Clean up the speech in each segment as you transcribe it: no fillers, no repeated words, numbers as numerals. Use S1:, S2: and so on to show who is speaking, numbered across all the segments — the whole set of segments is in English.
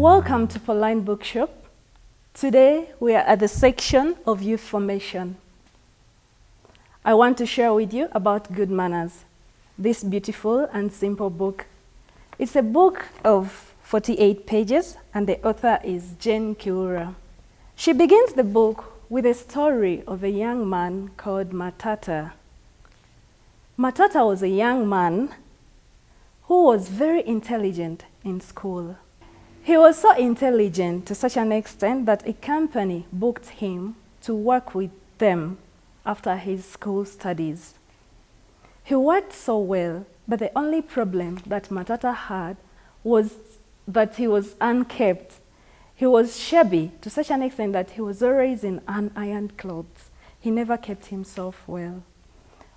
S1: Welcome to Pauline Bookshop. Today we are at the section of youth formation. I want to share with you about good manners, this beautiful and simple book. It's a book of 48 pages and the author is Kiura. She begins the book with a story of a young man called Matata. Matata was a young man who was very intelligent in school. He was so intelligent to such an extent that a company booked him to work with them after his school studies. He worked so well, but the only problem that Matata had was that he was unkempt. He was shabby to such an extent that he was always in unironed clothes. He never kept himself well.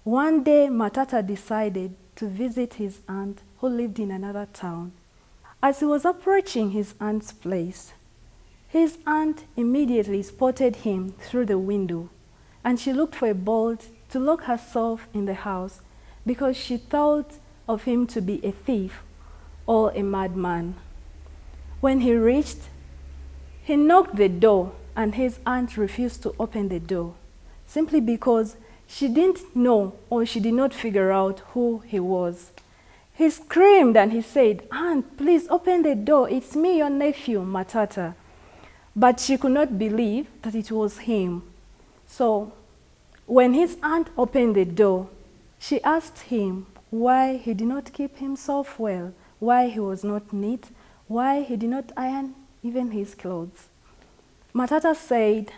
S1: One day, Matata decided to visit his aunt who lived in another town. As he was approaching his aunt's place, his aunt immediately spotted him through the window, and she looked for a bolt to lock herself in the house because she thought of him to be a thief or a madman. When he reached, he knocked the door, and his aunt refused to open the door, simply because she didn't know or she did not figure out who he was. He screamed and he said, "Aunt, please open the door. It's me, your nephew, Matata." But she could not believe that it was him. So when his aunt opened the door, she asked him why he did not keep himself well, why he was not neat, why he did not iron even his clothes. Matata said,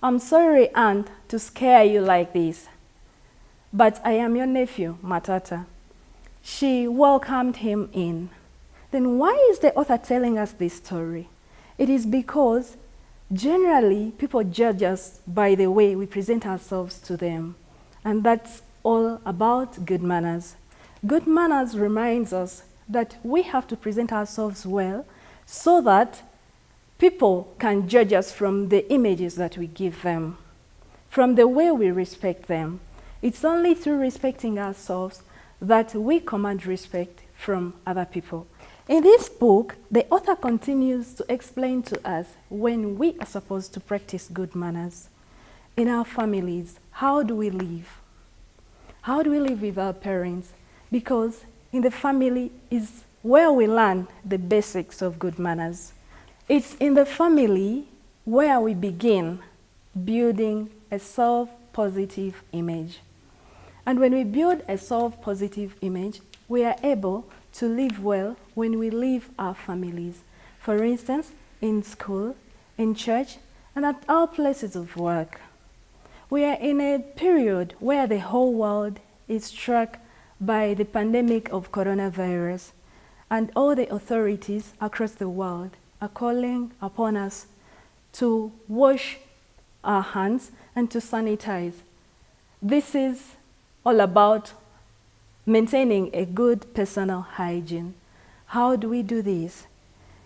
S1: "I'm sorry, Aunt, to scare you like this, but I am your nephew, Matata." She welcomed him in. Then why is the author telling us this story? It is because generally people judge us by the way we present ourselves to them. And that's all about good manners. Good manners reminds us that we have to present ourselves well so that people can judge us from the images that we give them, from the way we respect them. It's only through respecting ourselves that we command respect from other people. In this book, the author continues to explain to us when we are supposed to practice good manners. In our families, how do we live? How do we live with our parents? Because in the family is where we learn the basics of good manners. It's in the family where we begin building a self-positive image. And when we build a self-positive image, we are able to live well when we leave our families. For instance, in school, in church, and at our places of work. We are in a period where the whole world is struck by the pandemic of coronavirus, and all the authorities across the world are calling upon us to wash our hands and to sanitize. This is all about maintaining a good personal hygiene. How do we do this?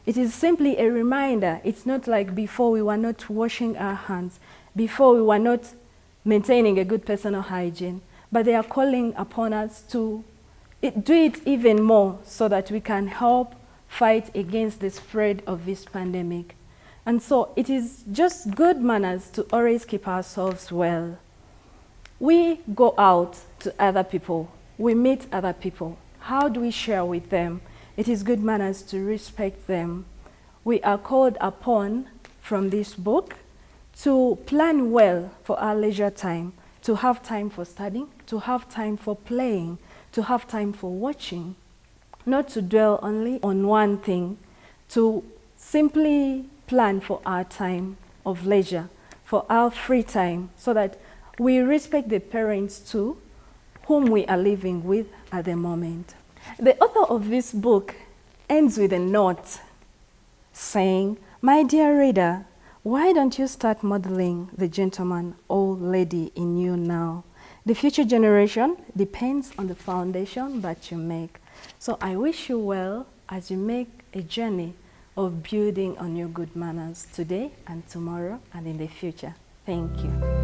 S1: It is simply a reminder. It's not like before we were not washing our hands, before we were not maintaining a good personal hygiene, but they are calling upon us to do it even more so that we can help fight against the spread of this pandemic. And so it is just good manners to always keep ourselves well. We go out to other people. We meet other people. How do we share with them? It is good manners to respect them. We are called upon from this book to plan well for our leisure time, to have time for studying, to have time for playing, to have time for watching, not to dwell only on one thing, to simply plan for our time of leisure, for our free time, so that we respect the parents too, whom we are living with at the moment. The author of this book ends with a note saying, "My dear reader, why don't you start modeling the gentleman or lady in you now? The future generation depends on the foundation that you make." So I wish you well as you make a journey of building on your good manners today and tomorrow and in the future. Thank you.